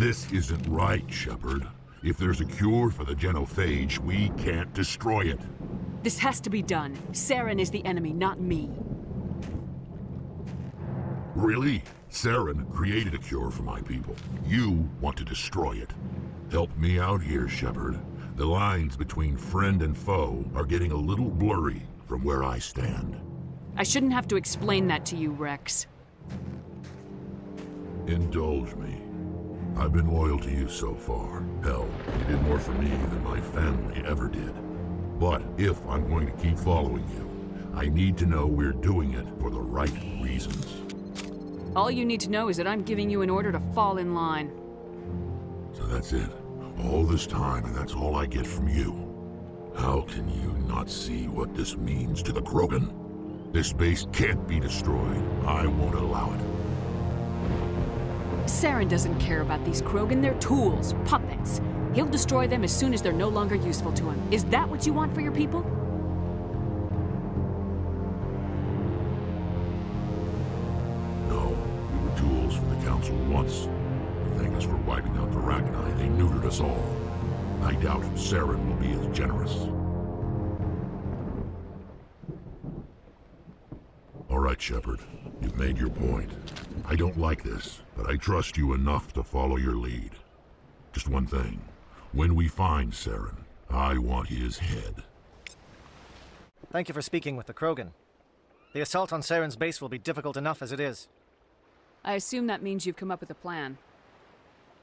This isn't right, Shepard. If there's a cure for the genophage, we can't destroy it. This has to be done. Saren is the enemy, not me. Really? Saren created a cure for my people. You want to destroy it. Help me out here, Shepard. The lines between friend and foe are getting a little blurry from where I stand. I shouldn't have to explain that to you, Rex. Indulge me. I've been loyal to you so far. Hell, you did more for me than my family ever did. But if I'm going to keep following you, I need to know we're doing it for the right reasons. All you need to know is that I'm giving you an order to fall in line. So that's it. All this time, and that's all I get from you. How can you not see what this means to the Krogan? This base can't be destroyed. I won't allow it. Saren doesn't care about these Krogan. They're tools, puppets. He'll destroy them as soon as they're no longer useful to him. Is that what you want for your people? No, we were tools for the Council once. To thank us for wiping out the Rachni, they neutered us all. I doubt Saren will be as generous. All right, Shepard. You've made your point. I don't like this, but I trust you enough to follow your lead. Just one thing. When we find Saren, I want his head. Thank you for speaking with the Krogan. The assault on Saren's base will be difficult enough as it is. I assume that means you've come up with a plan.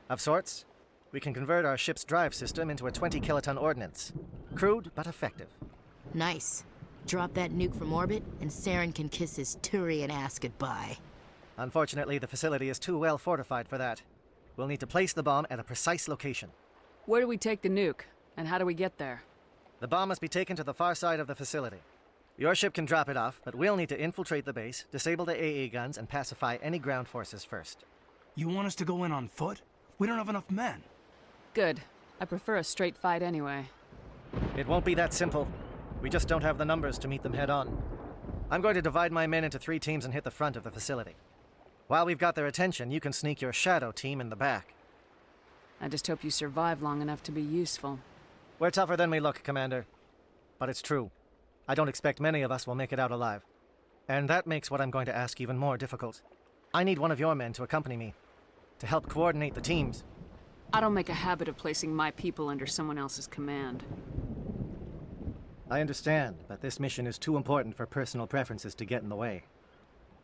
Of sorts. We can convert our ship's drive system into a 20-kiloton ordnance. Crude, but effective. Nice. Drop that nuke from orbit, and Saren can kiss his Turian ass goodbye. Unfortunately, the facility is too well fortified for that. We'll need to place the bomb at a precise location. Where do we take the nuke, and how do we get there? The bomb must be taken to the far side of the facility. Your ship can drop it off, but we'll need to infiltrate the base, disable the AA guns, and pacify any ground forces first. You want us to go in on foot? We don't have enough men. Good. I prefer a straight fight anyway. It won't be that simple. We just don't have the numbers to meet them head-on. I'm going to divide my men into 3 teams and hit the front of the facility. While we've got their attention, you can sneak your shadow team in the back. I just hope you survive long enough to be useful. We're tougher than we look, Commander. But it's true. I don't expect many of us will make it out alive. And that makes what I'm going to ask even more difficult. I need one of your men to accompany me, to help coordinate the teams. I don't make a habit of placing my people under someone else's command. I understand, but this mission is too important for personal preferences to get in the way.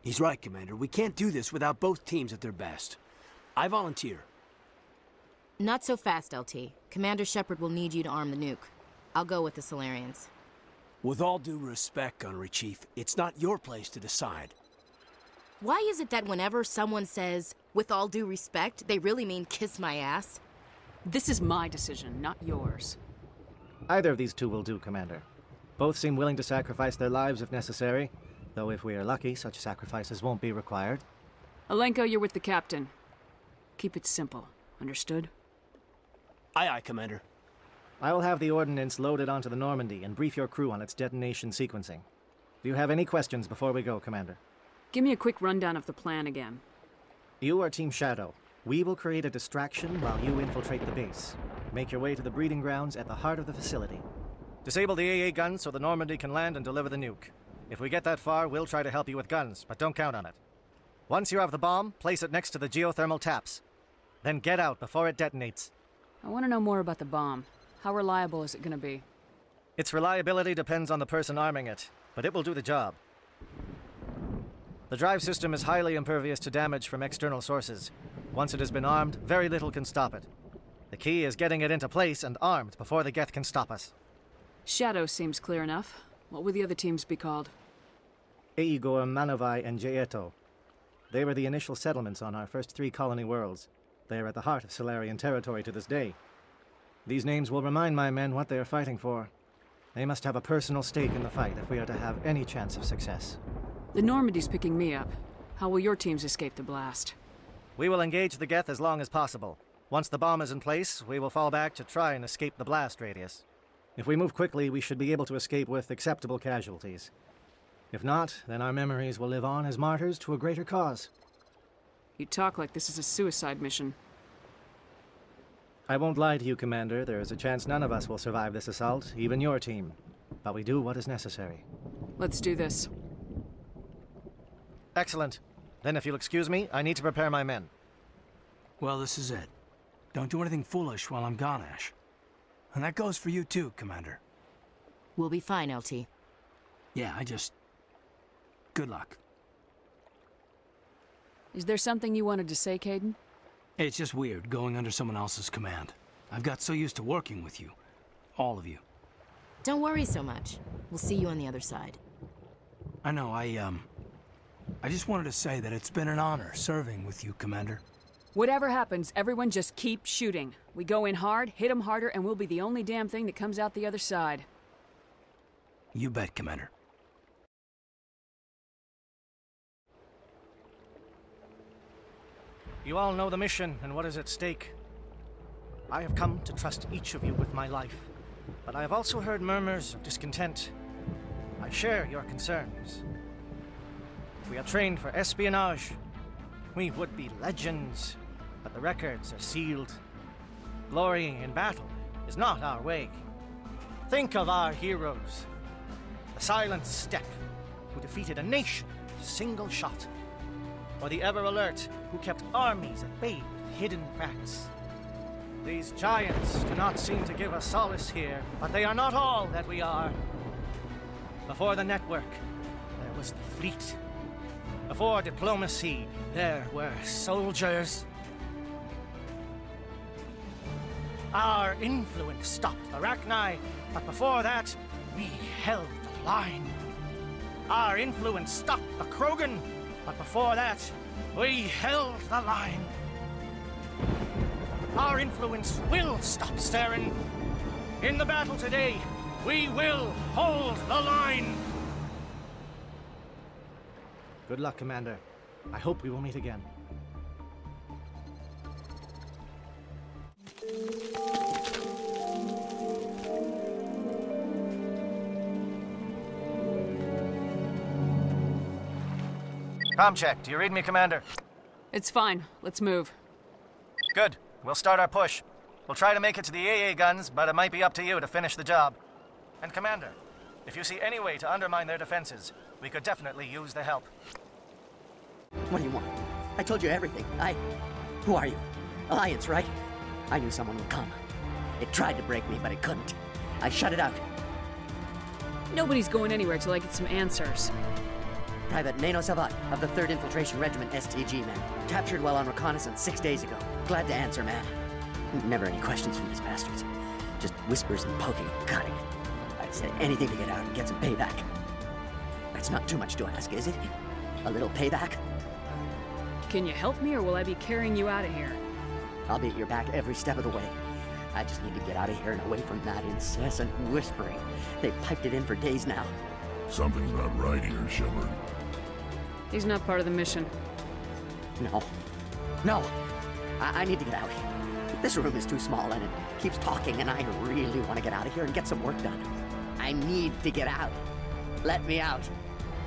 He's right, Commander. We can't do this without both teams at their best. I volunteer. Not so fast, LT. Commander Shepard will need you to arm the nuke. I'll go with the Solarians. With all due respect, Gunnery Chief, it's not your place to decide. Why is it that whenever someone says, with all due respect, they really mean kiss my ass? This is my decision, not yours. Either of these two will do, Commander. Both seem willing to sacrifice their lives if necessary, though if we are lucky, such sacrifices won't be required. Alenko, you're with the captain. Keep it simple. Understood? Aye, aye, Commander. I will have the ordnance loaded onto the Normandy and brief your crew on its detonation sequencing. Do you have any questions before we go, Commander? Give me a quick rundown of the plan again. You are Team Shadow. We will create a distraction while you infiltrate the base. Make your way to the breeding grounds at the heart of the facility. Disable the AA guns so the Normandy can land and deliver the nuke. If we get that far, we'll try to help you with guns, but don't count on it. Once you have the bomb, place it next to the geothermal taps. Then get out before it detonates. I want to know more about the bomb. How reliable is it going to be? Its reliability depends on the person arming it, but it will do the job. The drive system is highly impervious to damage from external sources. Once it has been armed, very little can stop it. The key is getting it into place and armed before the Geth can stop us. Shadow seems clear enough. What would the other teams be called? Eigor, Manovai, and Jaeto. They were the initial settlements on our first 3 colony worlds. They are at the heart of Solarian territory to this day. These names will remind my men what they are fighting for. They must have a personal stake in the fight if we are to have any chance of success. The Normandy's picking me up. How will your teams escape the blast? We will engage the Geth as long as possible. Once the bomb is in place, we will fall back to try and escape the blast radius. If we move quickly, we should be able to escape with acceptable casualties. If not, then our memories will live on as martyrs to a greater cause. You talk like this is a suicide mission. I won't lie to you, Commander. There is a chance none of us will survive this assault, even your team. But we do what is necessary. Let's do this. Excellent. Then if you'll excuse me, I need to prepare my men. Well, this is it. Don't do anything foolish while I'm gone, Ash. And that goes for you too, Commander. We'll be fine, LT. Yeah, good luck. Is there something you wanted to say, Caden? It's just weird, going under someone else's command. I've got so used to working with you. All of you. Don't worry so much. We'll see you on the other side. I know, I just wanted to say that it's been an honor serving with you, Commander. Whatever happens, everyone just keep shooting. We go in hard, hit them harder, and we'll be the only damn thing that comes out the other side. You bet, Commander. You all know the mission and what is at stake. I have come to trust each of you with my life, but I have also heard murmurs of discontent. I share your concerns. We are trained for espionage. We would be legends, but the records are sealed. Glory in battle is not our way. Think of our heroes. The Silent Step, who defeated a nation with a single shot. Or the Ever Alert, who kept armies at bay with hidden facts. These giants do not seem to give us solace here, but they are not all that we are. Before the network, there was the fleet. Before diplomacy, there were soldiers. Our influence stopped the Rachni, but before that, we held the line. Our influence stopped the Krogan, but before that, we held the line. Our influence will stop Saren. In the battle today, we will hold the line. Good luck, Commander. I hope we will meet again. Comm check. Do you read me, Commander? It's fine. Let's move. Good. We'll start our push. We'll try to make it to the AA guns, but it might be up to you to finish the job. And Commander, if you see any way to undermine their defenses, we could definitely use the help. What do you want? I told you everything. Who are you? Alliance, right? I knew someone would come. It tried to break me, but it couldn't. I shut it out. Nobody's going anywhere till I get some answers. Private Nano Savat of the 3rd Infiltration Regiment STG, man. Captured while on reconnaissance 6 days ago. Glad to answer, man. Never any questions from these bastards. Just whispers and poking and cutting. I said anything to get out and get some payback. That's not too much to ask, is it? A little payback? Can you help me, or will I be carrying you out of here? I'll be at your back every step of the way. I just need to get out of here and away from that incessant whispering. They've piped it in for days now. Something's not right here, Shepard. He's not part of the mission. No. I need to get out. This room is too small and it keeps talking, and I really want to get out of here and get some work done. I need to get out. Let me out.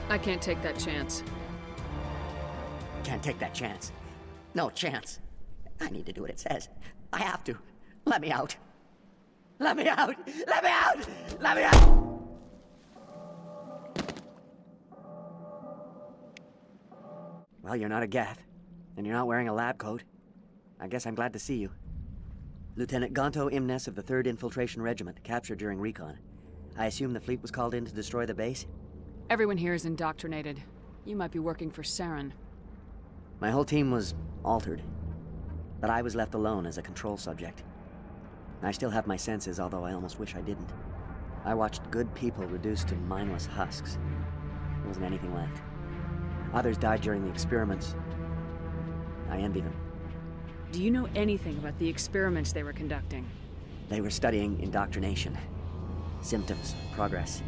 I can't take that chance. Can't take that chance. No chance. I need to do what it says. I have to. Let me out. Let me out! Let me out! Let me out! Well, you're not a Gath, and you're not wearing a lab coat. I guess I'm glad to see you. Lieutenant Gonto Imnes of the 3rd Infiltration Regiment, captured during recon. I assume the fleet was called in to destroy the base? Everyone here is indoctrinated. You might be working for Saren. My whole team was altered, but I was left alone as a control subject. I still have my senses, although I almost wish I didn't. I watched good people reduced to mindless husks. There wasn't anything left. Others died during the experiments. I envy them. Do you know anything about the experiments they were conducting? They were studying indoctrination. Symptoms, progress.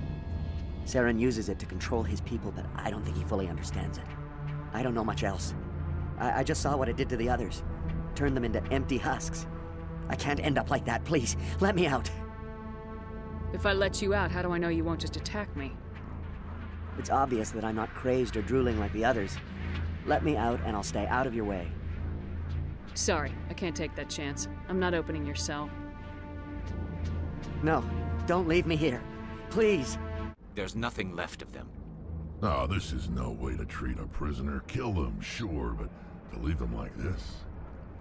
Saren uses it to control his people, but I don't think he fully understands it. I don't know much else. I just saw what it did to the others. Turned them into empty husks. I can't end up like that, please. Let me out. If I let you out, how do I know you won't just attack me? It's obvious that I'm not crazed or drooling like the others. Let me out and I'll stay out of your way. Sorry, I can't take that chance. I'm not opening your cell. No, don't leave me here. Please. There's nothing left of them. Oh, this is no way to treat a prisoner. Kill them, sure, but to leave them like this?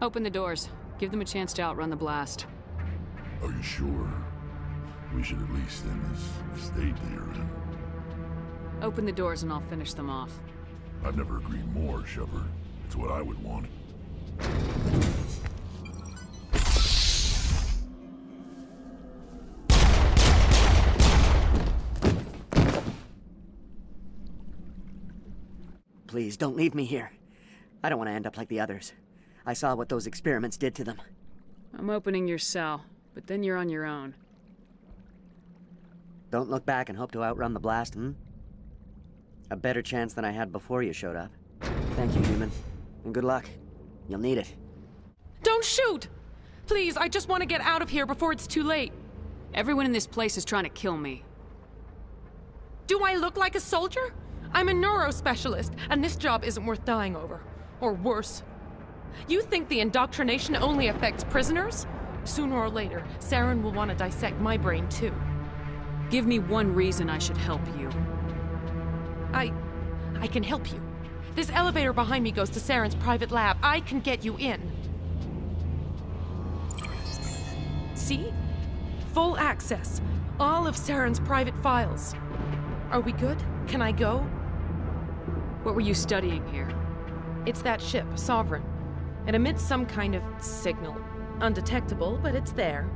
Open the doors. Give them a chance to outrun the blast. Are you sure? We should at least end this state that you're in. Open the doors and I'll finish them off. I've never agreed more, Shepard. It's what I would want. Please, don't leave me here. I don't want to end up like the others. I saw what those experiments did to them. I'm opening your cell, but then you're on your own. Don't look back and hope to outrun the blast, A better chance than I had before you showed up. Thank you, human. And good luck. You'll need it. Don't shoot! Please, I just want to get out of here before it's too late. Everyone in this place is trying to kill me. Do I look like a soldier? I'm a neurospecialist, and this job isn't worth dying over. Or worse. You think the indoctrination only affects prisoners? Sooner or later, Saren will want to dissect my brain too. Give me one reason I should help you. I can help you. This elevator behind me goes to Saren's private lab. I can get you in. See? Full access. All of Saren's private files. Are we good? Can I go? What were you studying here? It's that ship, Sovereign. It emits some kind of signal. Undetectable, but it's there.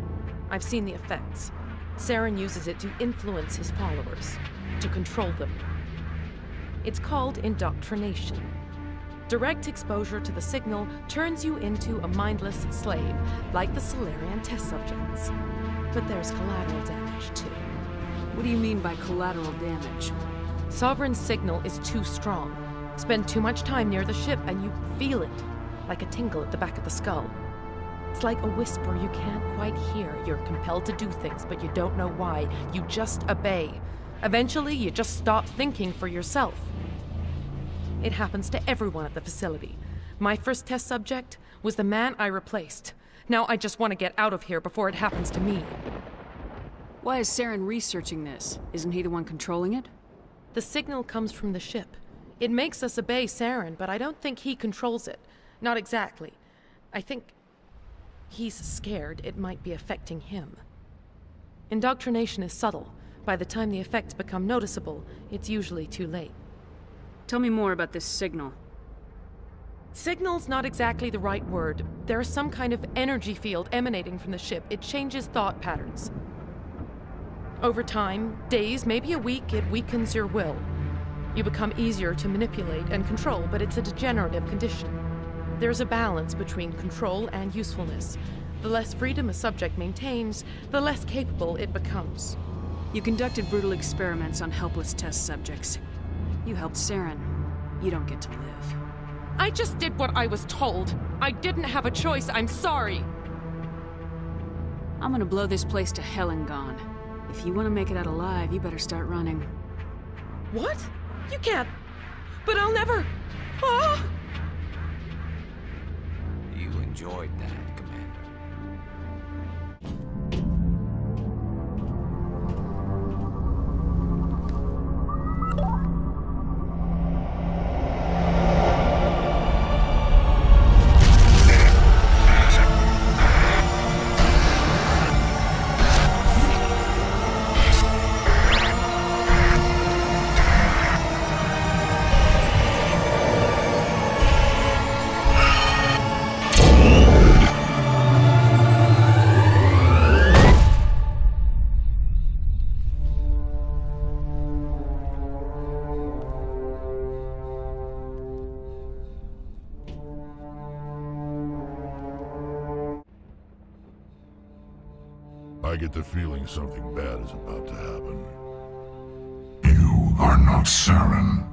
I've seen the effects. Saren uses it to influence his followers, to control them. It's called indoctrination. Direct exposure to the signal turns you into a mindless slave, like the Solarian test subjects. But there's collateral damage, too. What do you mean by collateral damage? Sovereign's signal is too strong. Spend too much time near the ship and you feel it, like a tingle at the back of the skull. It's like a whisper you can't quite hear. You're compelled to do things, but you don't know why. You just obey. Eventually, you just stop thinking for yourself. It happens to everyone at the facility. My first test subject was the man I replaced. Now I just want to get out of here before it happens to me. Why is Saren researching this? Isn't he the one controlling it? The signal comes from the ship. It makes us obey Saren, but I don't think he controls it. Not exactly. I think he's scared it might be affecting him. Indoctrination is subtle. By the time the effects become noticeable, it's usually too late. Tell me more about this signal. Signal's not exactly the right word. There is some kind of energy field emanating from the ship. It changes thought patterns. Over time, days, maybe a week, it weakens your will. You become easier to manipulate and control, but it's a degenerative condition. There's a balance between control and usefulness. The less freedom a subject maintains, the less capable it becomes. You conducted brutal experiments on helpless test subjects. You helped Saren. You don't get to live. I just did what I was told. I didn't have a choice. I'm sorry. I'm gonna blow this place to hell and gone. If you want to make it out alive, you better start running. What? You can't. But I'll never. Ah! You enjoyed that, Commander. I get the feeling something bad is about to happen. You are not Saren.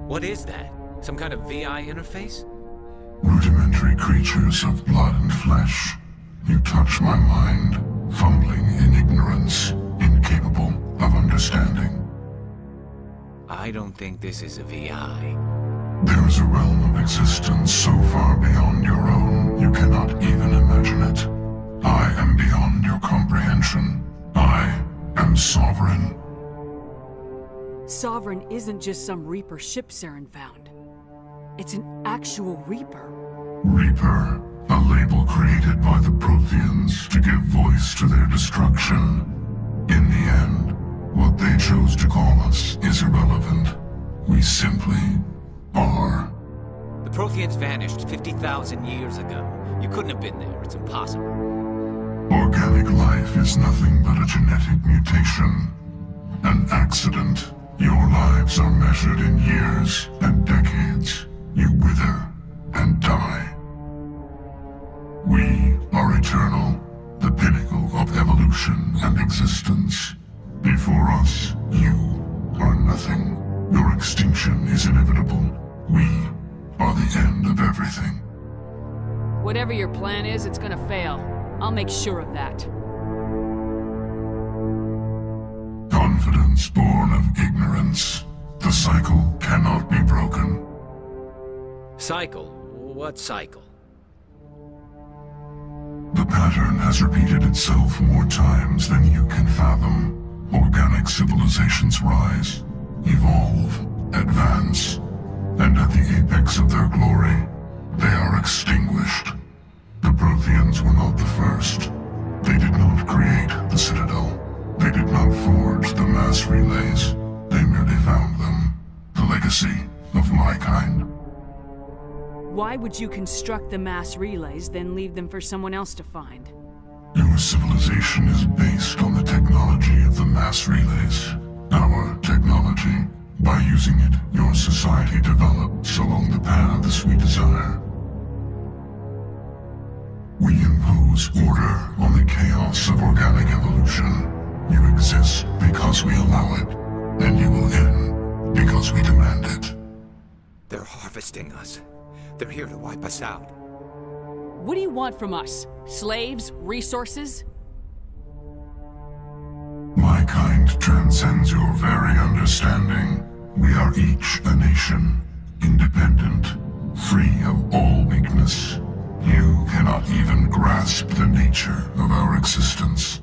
What is that? Some kind of VI interface? Rudimentary creatures of blood and flesh. You touch my mind, fumbling in ignorance, incapable of understanding. I don't think this is a VI. There is a realm of existence so far beyond your own, you cannot even imagine it. I am beyond your comprehension. I am Sovereign. Sovereign isn't just some Reaper ship Saren found. It's an actual Reaper. Reaper, a label created by the Protheans to give voice to their destruction. In the end, what they chose to call us is irrelevant. We simply are. The Protheans vanished 50,000 years ago. You couldn't have been there. It's impossible. Organic life is nothing but a genetic mutation. An accident. Your lives are measured in years and decades. You wither and die. We are eternal, the pinnacle of evolution and existence. Before us, you are nothing. Your extinction is inevitable. We are the end of everything. Whatever your plan is, it's gonna fail. I'll make sure of that. Confidence born of ignorance. The cycle cannot be broken. Cycle? What cycle? The pattern has repeated itself more times than you can fathom. Organic civilizations rise, evolve, advance, and at the apex of their glory, they are extinguished. The Protheans were not the first. They did not create the Citadel. They did not forge the mass relays. They merely found them. The legacy of my kind. Why would you construct the mass relays, then leave them for someone else to find? Your civilization is based on the technology of the mass relays. Our technology. By using it, your society develops along the paths we desire. We impose order on the chaos of organic evolution. You exist because we allow it, and you will end because we demand it. They're harvesting us. They're here to wipe us out. What do you want from us? Slaves? Resources? My kind transcends your very understanding. We are each a nation, independent, free of all weakness. You cannot even grasp the nature of our existence.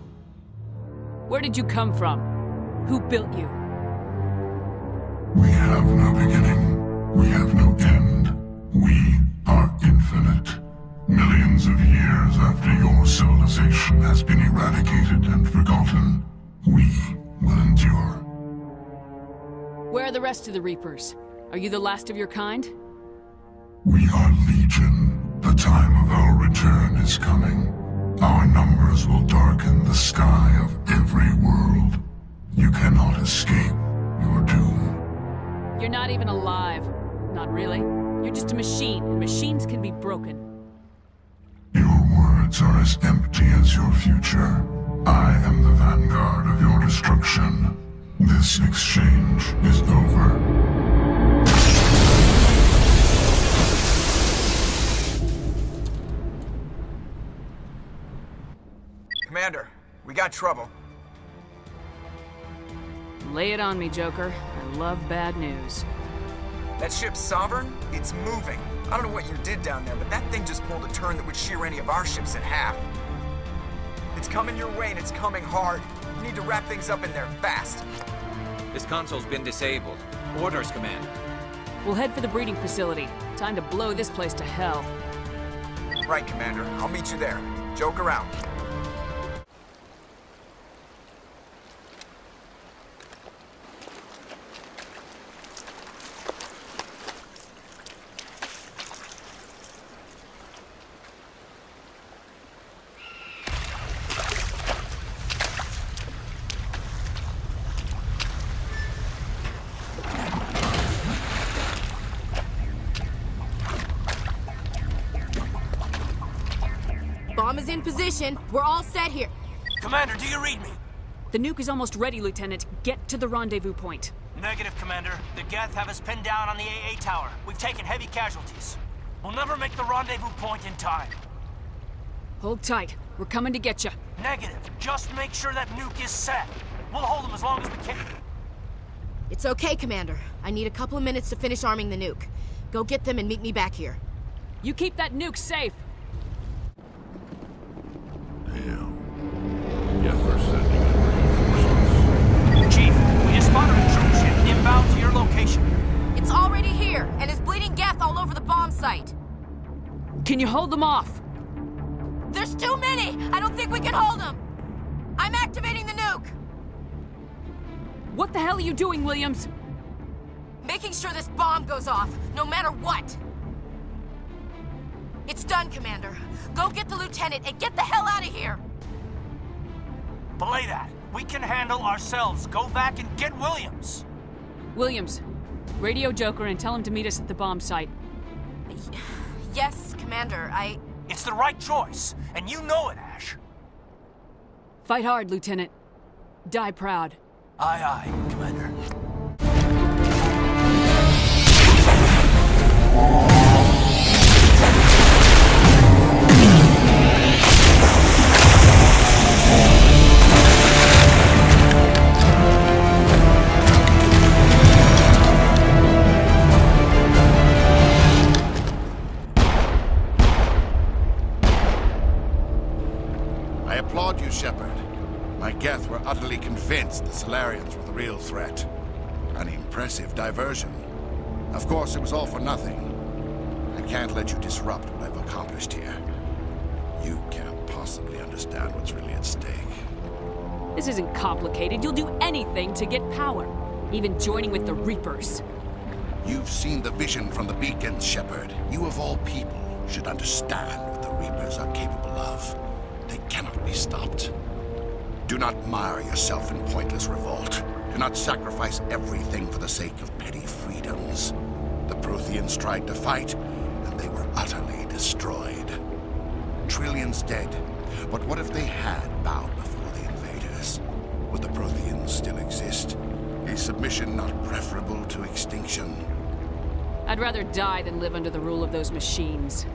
Where did you come from? Who built you? We have no beginning. We have no end. We are infinite. Millions of years after your civilization has been eradicated and forgotten, we will endure. Where are the rest of the Reapers? Are you the last of your kind? We are legion. The time of our return is coming. Our numbers will darken the sky of every world. You cannot escape your doom. You're not even alive. Not really. You're just a machine, and machines can be broken. Your words are as empty as your future. I am the vanguard of your destruction. This exchange is over. Commander, we got trouble. Lay it on me, Joker. I love bad news. That ship's Sovereign? It's moving. I don't know what you did down there, but that thing just pulled a turn that would shear any of our ships in half. It's coming your way, and it's coming hard. You need to wrap things up in there fast. This console's been disabled. Orders, Commander. We'll head for the breeding facility. Time to blow this place to hell. Right, Commander. I'll meet you there. Joker out. Bomb is in position. We're all set here. Commander, do you read me? The nuke is almost ready, Lieutenant. Get to the rendezvous point. Negative, Commander. The Geth have us pinned down on the AA tower. We've taken heavy casualties. We'll never make the rendezvous point in time. Hold tight. We're coming to get you. Negative. Just make sure that nuke is set. We'll hold them as long as we can. It's okay, Commander. I need a couple of minutes to finish arming the nuke. Go get them and meet me back here. You keep that nuke safe. Damn. Guess they're sending in reinforcements. Chief, we just spotted a troop ship inbound to your location. It's already here, and is bleeding Geth all over the bomb site. Can you hold them off? There's too many! I don't think we can hold them! I'm activating the nuke! What the hell are you doing, Williams? Making sure this bomb goes off, no matter what! It's done, Commander. Go get the lieutenant and get the hell out of here! Belay that. We can handle ourselves. Go back and get Williams. Williams, radio Joker and tell him to meet us at the bomb site. Yes, Commander, It's the right choice, and you know it, Ash. Fight hard, Lieutenant. Die proud. Aye, aye, Commander. I applaud you, Shepard. My Geth were utterly convinced the Solarians were the real threat. An impressive diversion. Of course, it was all for nothing. I can't let you disrupt what I've accomplished here. You can't possibly understand what's really at stake. This isn't complicated. You'll do anything to get power. Even joining with the Reapers. You've seen the vision from the beacons, Shepard. You of all people should understand what the Reapers are capable of. They cannot be stopped. Do not mire yourself in pointless revolt. Do not sacrifice everything for the sake of petty freedoms. The Protheans tried to fight, and they were utterly destroyed. Trillions dead, but what if they had bowed before the invaders? Would the Protheans still exist? Is submission not preferable to extinction? I'd rather die than live under the rule of those machines.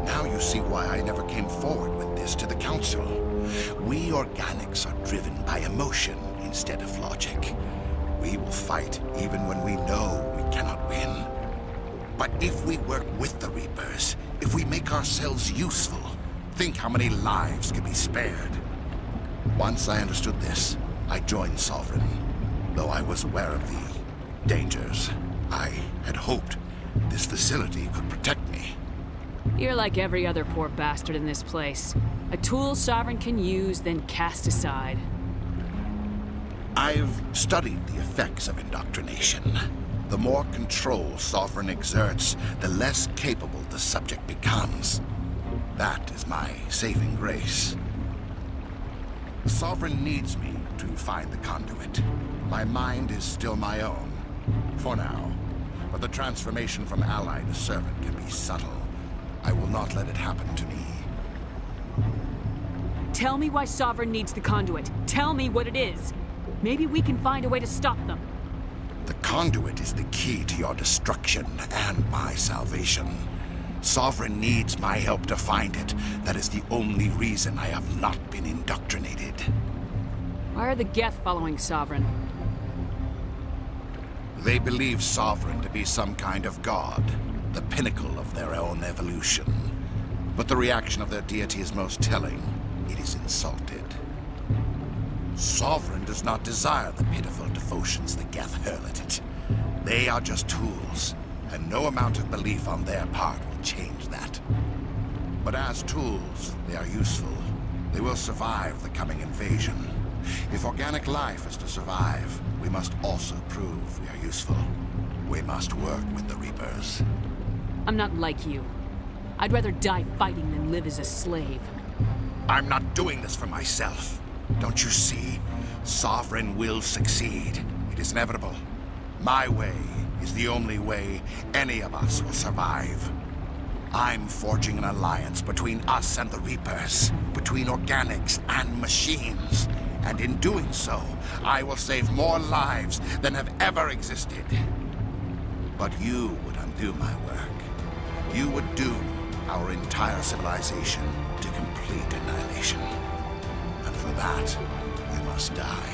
Now you see why I never came forward with this to the Council. We organics are driven by emotion instead of logic. We will fight even when we know we cannot win. But if we work with the Reapers, if we make ourselves useful, think how many lives could be spared. Once I understood this, I joined Sovereign. Though I was aware of the dangers, I had hoped this facility could protect me. You're like every other poor bastard in this place. A tool Sovereign can use, then cast aside. I've studied the effects of indoctrination. The more control Sovereign exerts, the less capable the subject becomes. That is my saving grace. Sovereign needs me to find the conduit. My mind is still my own, for now. But the transformation from ally to servant can be subtle. I will not let it happen to me. Tell me why Sovereign needs the conduit. Tell me what it is. Maybe we can find a way to stop them. The conduit is the key to your destruction and my salvation. Sovereign needs my help to find it. That is the only reason I have not been indoctrinated. Why are the Geth following Sovereign? They believe Sovereign to be some kind of god, the pinnacle of their own evolution. But the reaction of their deity is most telling. It is insulted. Sovereign does not desire the pitiful devotions the Geth hurl at it. They are just tools, and no amount of belief on their part will change that. But as tools, they are useful. They will survive the coming invasion. If organic life is to survive, we must also prove we are useful. We must work with the Reapers. I'm not like you. I'd rather die fighting than live as a slave. I'm not doing this for myself. Don't you see? Sovereign will succeed. It is inevitable. My way is the only way any of us will survive. I'm forging an alliance between us and the Reapers, between organics and machines. And in doing so, I will save more lives than have ever existed. But you would undo my work. You would doom our entire civilization to complete annihilation. And for that, you must die.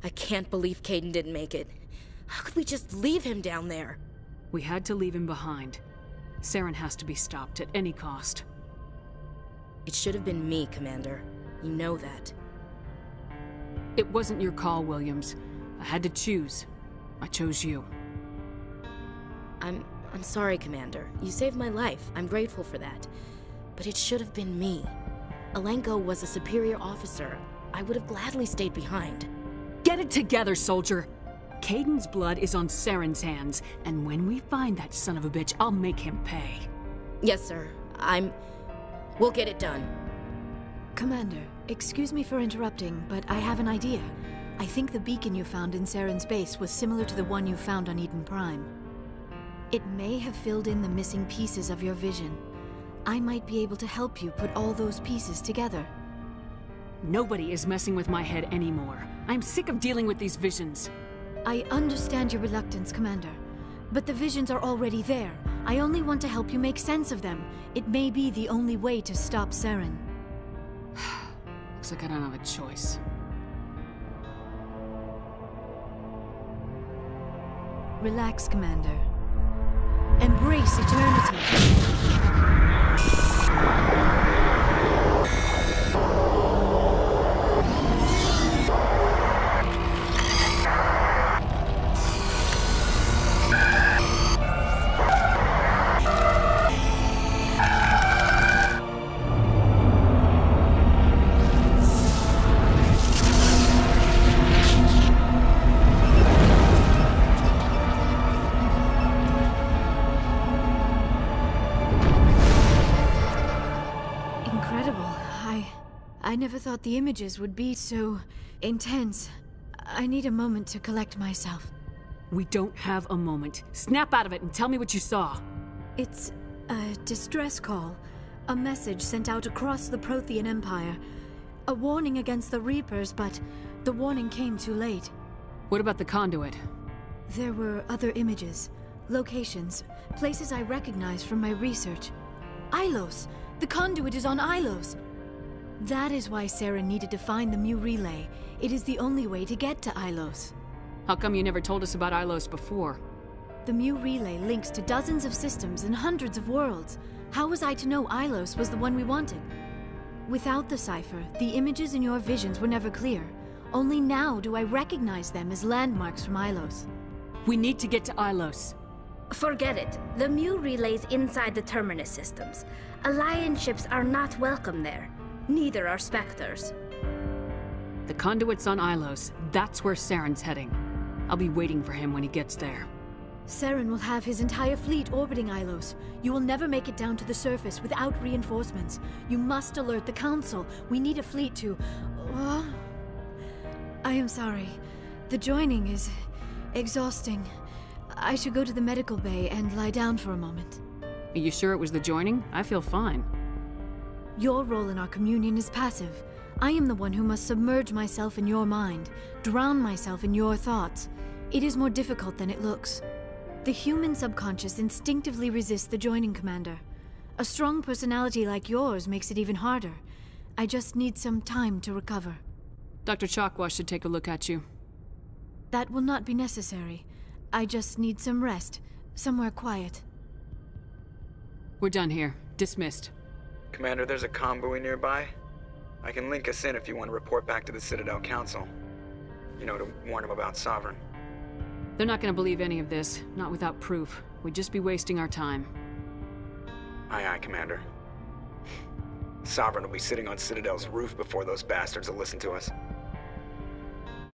I can't believe Caden didn't make it. How could we just leave him down there? We had to leave him behind. Saren has to be stopped at any cost. It should have been me, Commander. You know that. It wasn't your call, Williams. I had to choose. I chose you. I'm sorry, Commander. You saved my life. I'm grateful for that. But it should have been me. Alenko was a superior officer. I would have gladly stayed behind. Get it together, soldier! Caden's blood is on Saren's hands, and when we find that son of a bitch, I'll make him pay. Yes, sir. We'll get it done. Commander, excuse me for interrupting, but I have an idea. I think the beacon you found in Saren's base was similar to the one you found on Eden Prime. It may have filled in the missing pieces of your vision. I might be able to help you put all those pieces together. Nobody is messing with my head anymore. I'm sick of dealing with these visions. I understand your reluctance, Commander. But the visions are already there. I only want to help you make sense of them. It may be the only way to stop Saren. Looks like I don't have a choice. Relax, Commander. Embrace eternity. I never thought the images would be so intense. I need a moment to collect myself. We don't have a moment. Snap out of it and tell me what you saw. It's a distress call. A message sent out across the Prothean Empire. A warning against the Reapers, but the warning came too late. What about the conduit? There were other images, locations, places I recognize from my research. Ilos! The conduit is on Ilos! That is why Saren needed to find the Mu relay. It is the only way to get to Ilos. How come you never told us about Ilos before? The Mu relay links to dozens of systems and hundreds of worlds. How was I to know Ilos was the one we wanted? Without the cipher, the images in your visions were never clear. Only now do I recognize them as landmarks from Ilos. We need to get to Ilos. Forget it. The Mu relay's inside the Terminus systems. Alliance ships are not welcome there. Neither are Spectres. The conduit's on Ilos. That's where Saren's heading. I'll be waiting for him when he gets there. Saren will have his entire fleet orbiting Ilos. You will never make it down to the surface without reinforcements. You must alert the Council. We need a fleet to... I am sorry. The joining is exhausting. I should go to the medical bay and lie down for a moment. Are you sure it was the joining? I feel fine. Your role in our communion is passive. I am the one who must submerge myself in your mind, drown myself in your thoughts. It is more difficult than it looks. The human subconscious instinctively resists the joining, Commander. A strong personality like yours makes it even harder. I just need some time to recover. Dr. Chakwa should take a look at you. That will not be necessary. I just need some rest, somewhere quiet. We're done here. Dismissed. Commander, there's a comm buoy nearby. I can link us in if you want to report back to the Citadel Council. You know, to warn them about Sovereign. They're not going to believe any of this, not without proof. We'd just be wasting our time. Aye, aye, Commander. Sovereign will be sitting on Citadel's roof before those bastards will listen to us.